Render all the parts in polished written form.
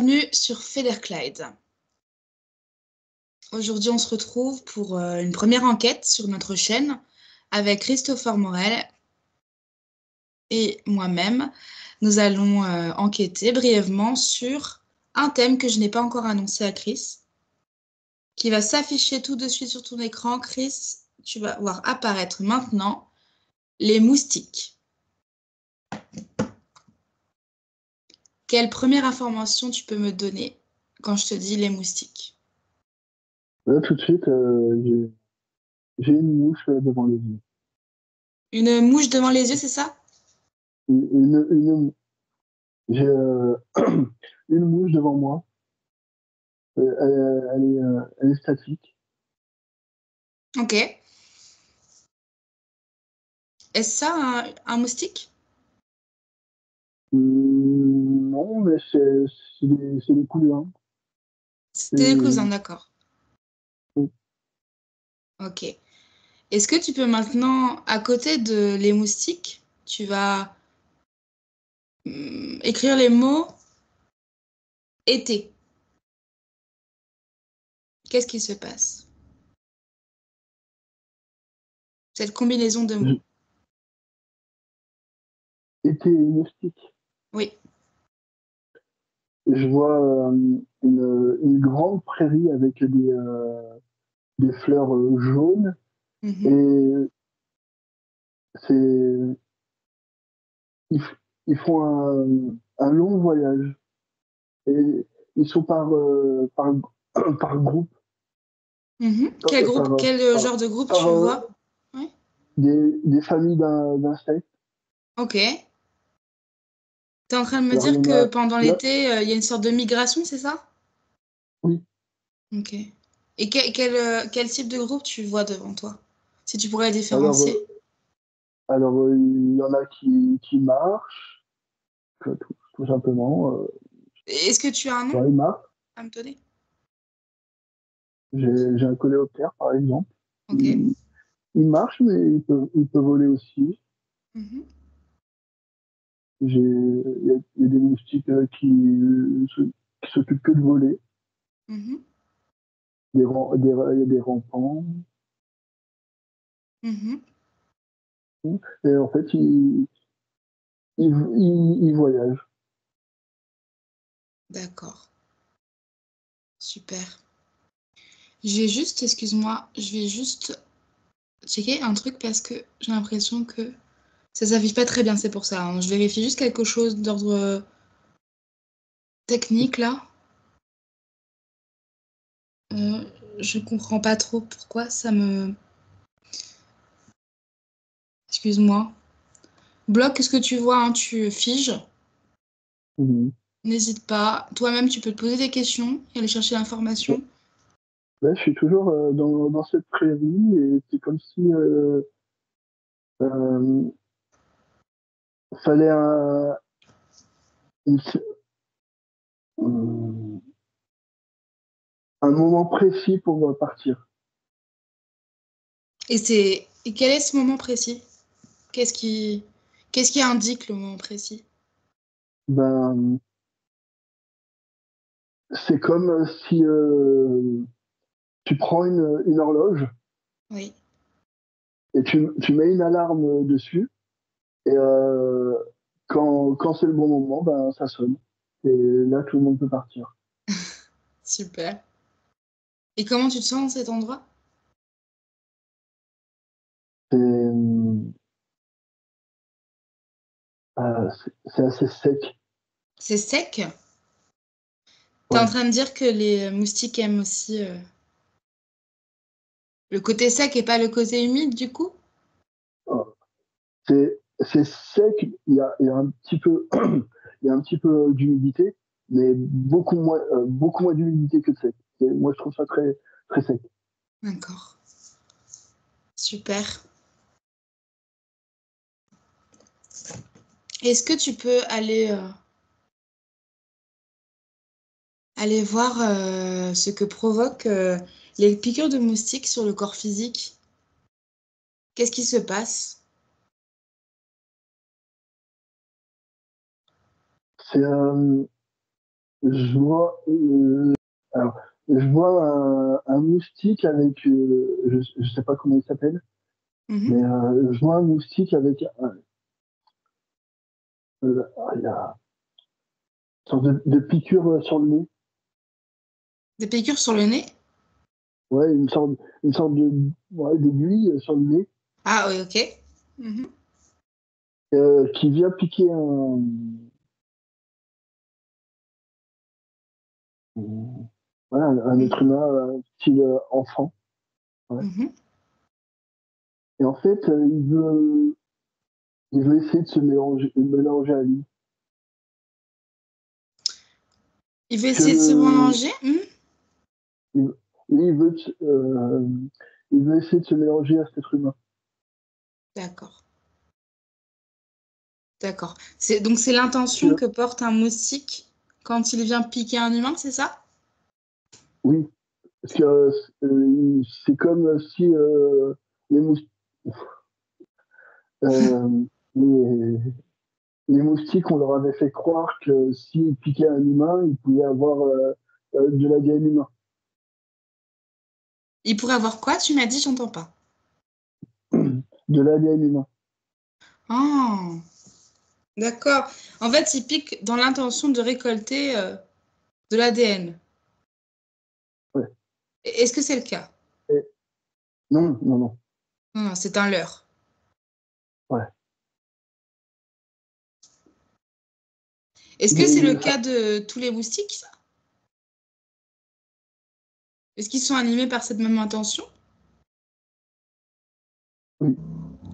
bienvenue sur Federclyde. Aujourd'hui, on se retrouve pour une première enquête sur notre chaîne avec Christopher Morel et moi-même. Nous allons enquêter brièvement sur un thème que je n'ai pas encore annoncé à Chris, qui va s'afficher tout de suite sur ton écran. Chris, tu vas voir apparaître maintenant les moustiques. Quelle première information tu peux me donner quand je te dis les moustiques? Là, tout de suite, j'ai une mouche devant les yeux. Une mouche devant les yeux, c'est ça? J'ai une mouche devant moi. Elle est statique. Ok. Est-ce ça un moustique? Non, mais c'est des cousins. C'est des cousins, C'est- d'accord. Ok. Est-ce que tu peux maintenant, à côté de les moustiques, tu vas écrire les mots été? Qu'est-ce qui se passe? Cette combinaison de mots. Été moustique. Oui. Je vois une grande prairie avec des fleurs jaunes. Mhm. Et c'est, ils, ils font un long voyage. Et ils sont par groupe. Mhm. par, Quel groupe, par, quel par, genre de groupe par, tu vois? Oui. des familles d'insectes. Ok. Tu es en train de me Alors, dire que pendant il y en a- l'été, il y a une sorte de migration, c'est ça? oui. Ok. Et quel type de groupe tu vois devant toi? Si tu pourrais Alors, différencier. il y en a qui marchent, tout simplement. Est-ce que tu as un nom Ils marchent. à me donner? J'ai un coléoptère, par exemple. Ok. Il marche, mais il peut voler aussi. Mhm. Il y a des moustiques qui s'occupent que de voler. Mhm. Il y a des rampants. Mhm. Et en fait, ils voyagent. D'accord. Super. Je vais juste, excuse-moi, je vais juste checker un truc parce que j'ai l'impression que ça s'affiche pas très bien, c'est pour ça, hein. Je vérifie juste quelque chose d'ordre technique là. Euh, je comprends pas trop pourquoi ça me... Excuse-moi. Bloque ce que tu vois, hein, tu figes. Mhm. N'hésite pas. Toi-même, tu peux te poser des questions et aller chercher l'information. Là, je suis toujours dans cette prairie et c'est comme si euh, fallait une- un moment précis pour partir. Et quel est ce moment précis? Qu'est-ce qui... Qu'est-ce qui indique le moment précis? Ben, c'est comme si tu prends une horloge Oui. et tu mets une alarme dessus et quand c'est le bon moment, ben, ça sonne. Et là, tout le monde peut partir. Super. Et comment tu te sens dans cet endroit? C'est c'est assez sec. C'est sec? T'es en Ouais. train de dire que les moustiques aiment aussi le côté sec et pas le côté humide du coup? C'est sec, il y a un petit peu, il y a un petit peu d'humidité, mais beaucoup moins d'humidité que de sec. Moi, je trouve ça très sec. D'accord. Super. Est-ce que tu peux aller voir ce que provoquent les piqûres de moustiques sur le corps physique? Qu'est-ce qui se passe? C'est je vois, alors, je vois un moustique avec, je sais pas comment il s'appelle, mais Mhm. je vois un moustique avec, il y a une sorte de piqûre sur le nez. Des piqûres sur le nez? Ouais, une sorte de, ouais, d'aiguille sur le nez Ah oui, ok. Mhm. qui vient piquer voilà, un Mhm. être humain, style enfant. Ouais. Mhm. Et en fait, il veut essayer de mélanger à lui. Il veut essayer de se Que, venger? Mhm. il, lui, il veut essayer de se mélanger à cet être humain. D'accord. D'accord. Donc c'est l'intention Que, que porte un moustique quand il vient piquer un humain, c'est ça? oui, parce que c'est comme si les, mous- euh, les, les moustiques, on leur avait fait croire que s'ils piquaient un humain, ils pouvaient avoir de l'ADN humain. Il pourrait avoir quoi? Tu m'as dit, j'entends pas. De l'ADN humain. Ah, d'accord. En fait, il pique dans l'intention de récolter de l'ADN. Ouais. Est-ce que c'est le cas? Et- non, non, non. Non, non, c'est un leurre. Ouais. Est-ce que c'est le Mais cas de tous les moustiques, ça? Est-ce qu'ils sont animés par cette même intention? oui.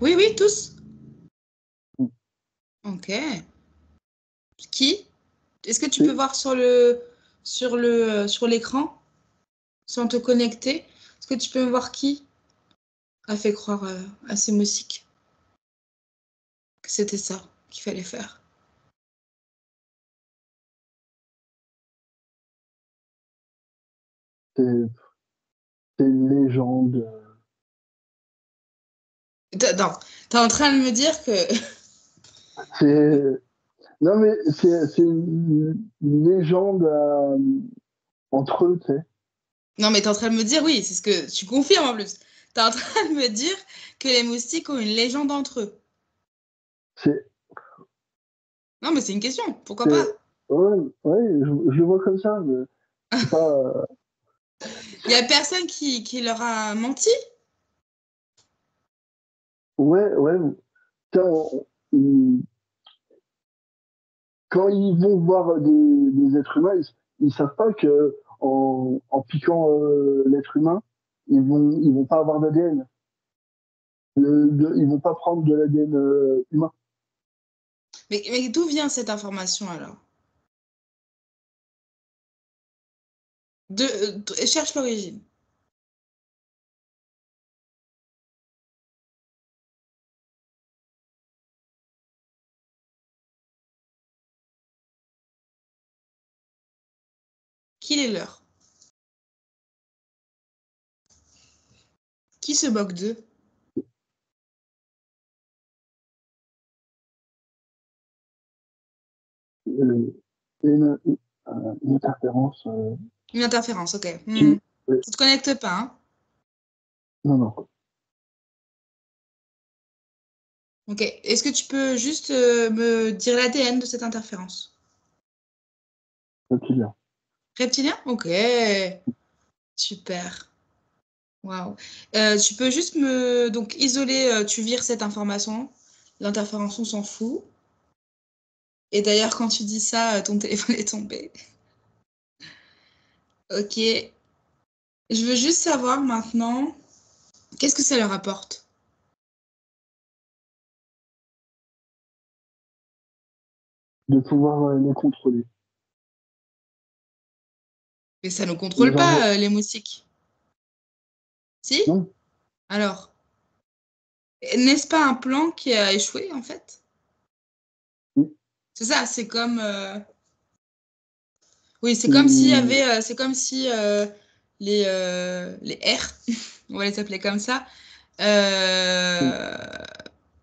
Oui, oui, tous. Oui. Ok. Qui? Est-ce que tu peux C'est voir sur l'écran sans te connecter? Est-ce que tu peux me voir qui a fait croire à ces moustiques que c'était ça qu'il fallait faire? c'est- c'est une légende. Non, t'es en train de me dire que C'est non mais c'est une légende entre eux, tu sais. non, mais t'es en train de me dire, oui, c'est ce que tu confirmes en plus. T'es en train de me dire que les moustiques ont une légende entre eux. C'est Non, mais c'est une question, pourquoi c'est pas? ouais, ouais, je le vois comme ça. Mais c'est pas Il y a personne qui leur a menti? ouais, ouais. Tiens, quand ils vont voir des êtres humains, ils savent pas que en piquant l'être humain, ils vont pas avoir d'ADN. Ils vont pas prendre de l'ADN humain. Mais d'où vient cette information alors? Cherche l'origine. Qui les leur? Qui se moque d'eux? Euh, une interférence Une interférence, ok. qui Tu te connectes pas, hein? non, non, Ok. Est-ce que tu peux juste me dire l'ADN de cette interférence? reptilien. Reptilien? Ok. Super. Waouh. Tu peux juste me donc isoler, tu vires cette information. L'interférence, on s'en fout. Et d'ailleurs, quand tu dis ça, ton téléphone est tombé. Ok. Je veux juste savoir maintenant, qu'est-ce que ça leur apporte? De pouvoir les contrôler. Mais ça ne contrôle Les envoie. pas, les moustiques. Si? Non, Alors, n'est-ce pas un plan qui a échoué, en fait? oui, C'est ça, c'est comme... Oui, c'est comme s'il y ils, avait... c'est comme si les R, on va les appeler comme ça, euh,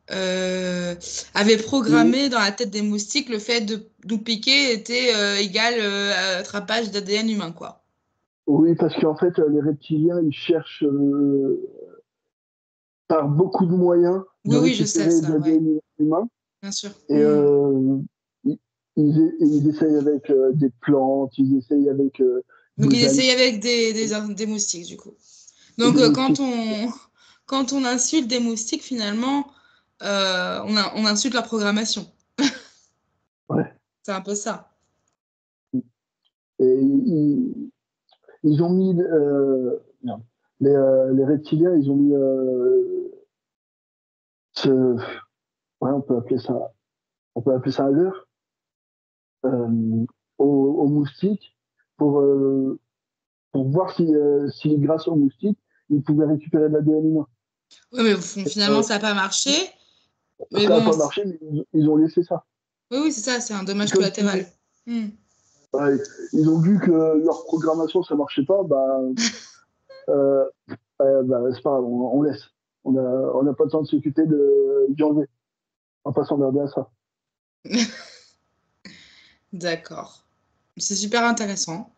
avait Oui, programmé dans la tête des moustiques le fait de nous piquer était égal attrapage d'ADN humain, quoi. oui, parce qu'en fait, les reptiliens, ils cherchent par beaucoup de moyens de Oui, oui, je sais récupérer de ça, ouais, l'ADN humain. bien sûr. Et Hmm. ils, ils essayent avec des plantes, ils essayent avec Donc, il des essaye animaux, avec des moustiques, du coup. Donc, des moustiques. quand on insulte des moustiques, finalement, on insulte leur programmation. Ouais. C'est un peu ça. Et ils ont mis non. Les reptiliens, ils ont mis ce, ouais, on peut appeler ça un leurre aux moustiques pour, euh, pour voir si grâce aux moustiques, ils pouvaient récupérer de l'ADN humain. Oui, mais finalement, Euh, ça n'a pas marché. Mais Ça n'a bon, pas marché, mais ils ont laissé ça. oui, oui, c'est ça, c'est un C'est dommage comme si collatéral. Hmm. ouais, ils ont vu que leur programmation ça marchait pas, euh, bah, c'est pas grave, on laisse. On n'a pas le temps de s'occuper d'y enlever. On va pas s'emmerder à ça. D'accord. C'est super intéressant.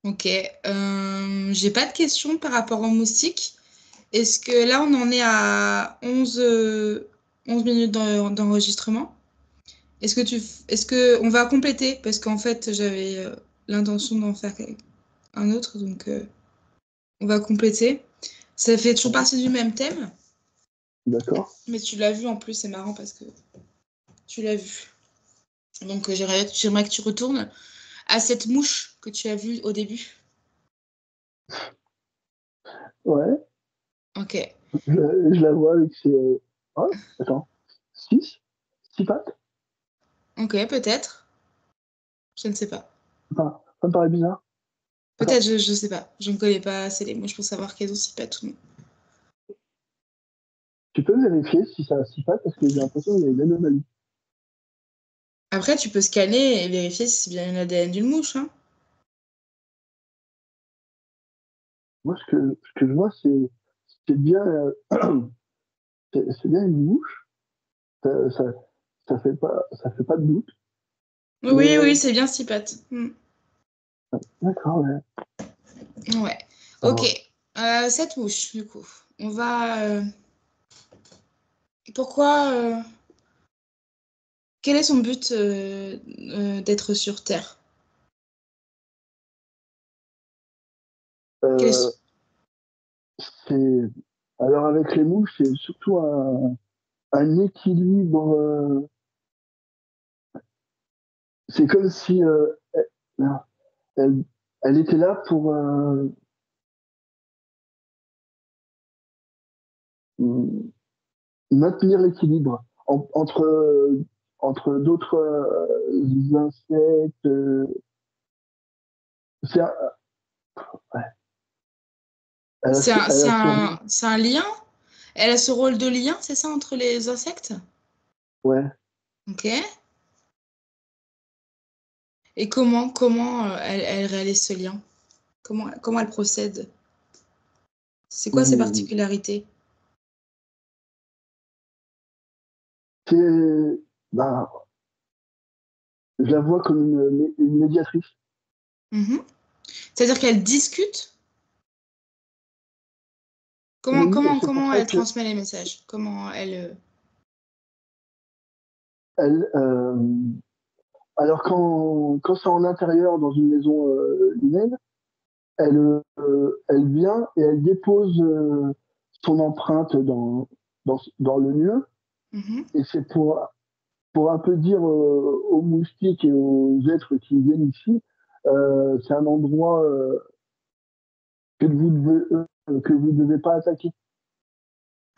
Ok. J'ai pas de questions par rapport aux moustiques. Est-ce que là, on en est à 11 minutes d'enregistrement? Est-ce que on va compléter? Parce qu'en fait, j'avais l'intention d'en faire un autre, donc on va compléter. Ça fait toujours Ouais, partie du même thème, d'accord. mais tu l'as vu en plus, c'est marrant parce que tu l'as vu. Donc j'aimerais que tu retournes à cette mouche que tu as vue au début. Ouais, Ok. je la vois avec ses. Ah, attends. Six? Six pattes? Ok, peut-être. Je ne sais pas. Enfin, ça me paraît bizarre. Peut-être, Attends, je sais pas. Je ne connais pas assez les mouches pour savoir qu'elles ont six pattes ou non. tu peux vérifier si ça a six pattes parce que j'ai l'impression qu'il y a une anomalie. Après, tu peux scanner et vérifier si c'est bien un ADN d'une mouche, hein. Moi, ce que je vois, c'est bien, c'est bien une mouche. Ça, ça, ça fait pas de doute. Mais Oui, oui, c'est bien six pattes. Hmm. d'accord, ouais. Ouais. Ok. Alors, Cette mouche, du coup. On va. Pourquoi. Quel est son but d'être sur Terre? Quel euh, est... c'est, alors avec les mouches, c'est surtout un équilibre. C'est comme si elle, elle- elle était là pour maintenir l'équilibre entre d'autres insectes. C'est un- ouais. Elle a ce rôle. C'est un lien? Elle a ce rôle de lien, c'est ça, entre les insectes? Ouais. Ok. Et comment elle réalise ce lien? Comment elle procède? C'est quoi ses Hmm. particularités? C'est, bah, je la vois comme une médiatrice. Mhm. C'est-à-dire qu'elle discute? Oui, et c'est pour Comment ça elle que transmet les messages? Comment elle... elle, alors quand c'est en intérieur dans une maison humaine, elle vient et elle dépose son empreinte dans le lieu. Mhm. Et c'est pour un peu dire aux moustiques et aux êtres qui viennent ici, c'est un endroit que vous devez pas attaquer.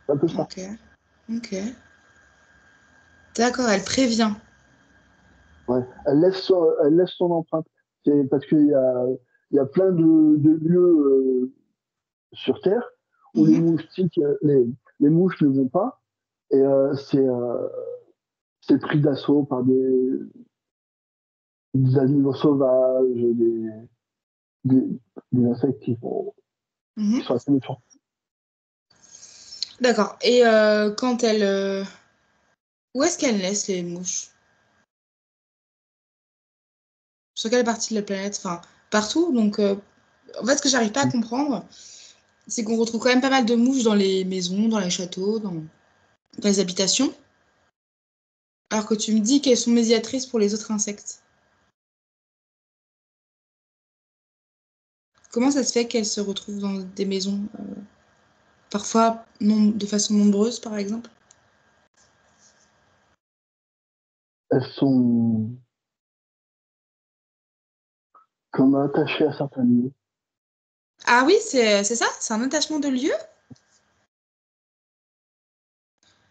C'est un peu ça. Ok. Ok. D'accord, elle prévient. Ouais. Elle laisse son empreinte. C'est parce il y a plein de lieux sur Terre où Mhm. les mouches ne vont pas. Et c'est pris d'assaut par des animaux sauvages, des, des insectes qui Mhm. sont assez méchants. D'accord. Et quand elle... où est-ce qu'elles naissent, les mouches? Sur quelle partie de la planète? Enfin, partout. Donc, en fait, ce que j'arrive pas à comprendre, c'est qu'on retrouve quand même pas mal de mouches dans les maisons, dans les châteaux, dans les habitations, alors que tu me dis qu'elles sont médiatrices pour les autres insectes. Comment ça se fait qu'elles se retrouvent dans des maisons, parfois non, de façon nombreuse, par exemple? Elles sont comme attachées à certains lieux. Ah oui, c'est ça? C'est un attachement de lieu?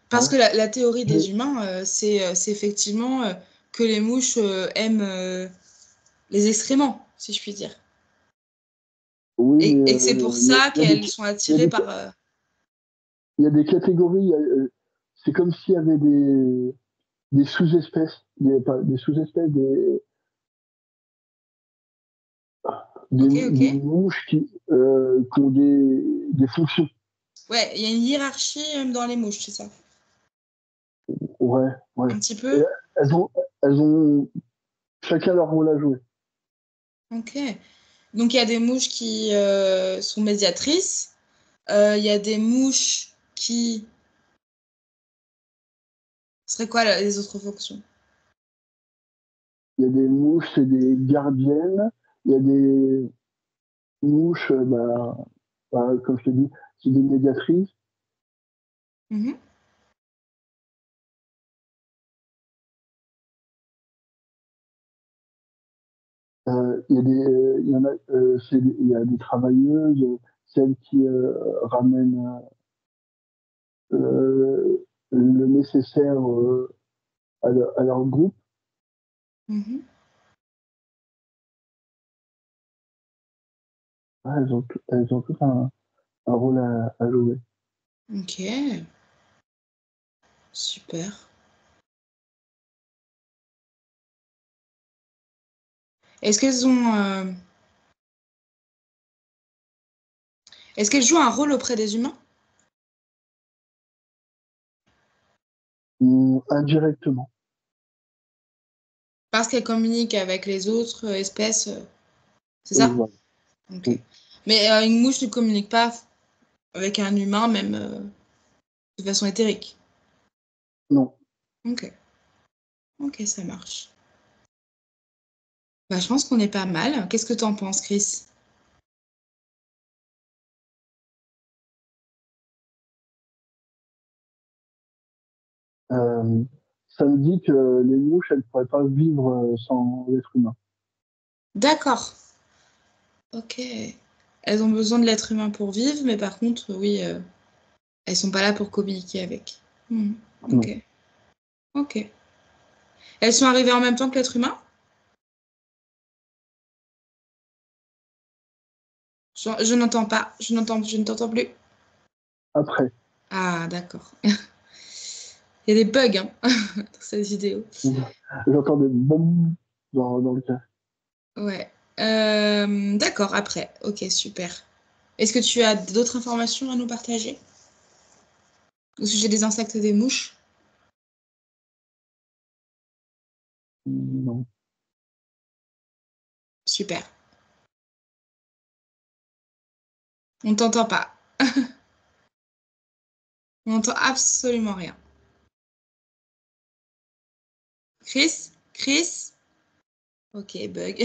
Parce Ouais. que la théorie des Je- humains, c'est effectivement que les mouches aiment les excréments, si je puis dire. Oui, mais Et que c'est pour ça qu'elles sont il y a attirées des, par... il y a des catégories. C'est comme s'il y avait des sous-espèces, pas, des sous-espèces, Ok, ok. des mouches qui ont des fonctions. Ouais, il y a une hiérarchie dans les mouches, c'est ça? Ouais, ouais. Un petit Et peu? elles ont chacun leur rôle à jouer. Ok. Donc il y a des mouches qui sont médiatrices. Il y a des mouches qui... Ce serait quoi les autres fonctions? Il y a des mouches, c'est des gardiennes. Il y a des mouches, comme je te dis, c'est des médiatrices. Mhm. Il y a des travailleuses, celles qui ramènent le nécessaire à leur groupe. Mhm. Ouais, elles ont tout un rôle à jouer. Ok, super. Est-ce qu'elles ont... Est-ce qu'elles jouent un rôle auprès des humains? Indirectement. Parce qu'elles communiquent avec les autres espèces, c'est Oui, ça? voilà. Ok. Oui. Mais une mouche ne communique pas avec un humain, même de façon éthérique. Non. Ok, ok, ça marche. Bah, je pense qu'on est pas mal. Qu'est-ce que t'en penses, Chris? Euh, Ça me dit que les mouches, elles ne pourraient pas vivre sans l'être humain. D'accord. Ok. Elles ont besoin de l'être humain pour vivre, mais par contre, oui, elles sont pas là pour communiquer avec. Hmm. Non. Ok. Ok. Elles sont arrivées en même temps que l'être humain? Je n'entends pas. Je ne t'entends plus. Après, Ah, d'accord. Il y a des bugs, hein, dans cette vidéo. j'entends des bombes dans le cas. Ouais. D'accord, après. Ok, super. Est-ce que tu as d'autres informations à nous partager au sujet des insectes et des mouches? Non. Super. On t'entend pas. On n'entend absolument rien. Chris? Chris? Ok, bug.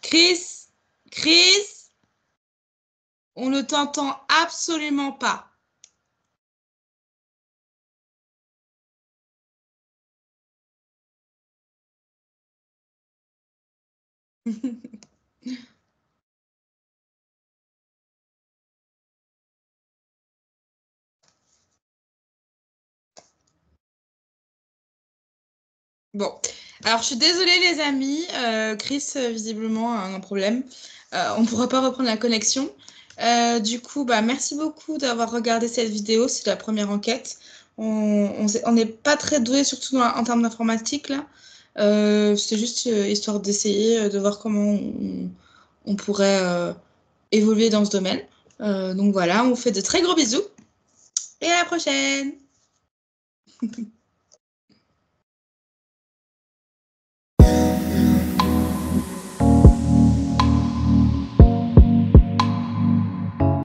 Chris? Chris? On ne t'entend absolument pas. Bon, alors je suis désolée les amis, Chris visiblement a un problème. On ne pourra pas reprendre la connexion. Du coup, bah, merci beaucoup d'avoir regardé cette vidéo, c'est la première enquête. On n'est pas très doué, surtout en termes d'informatique là. C'était juste histoire d'essayer de voir comment on pourrait évoluer dans ce domaine. Donc voilà, on vous fait de très gros bisous et à la prochaine.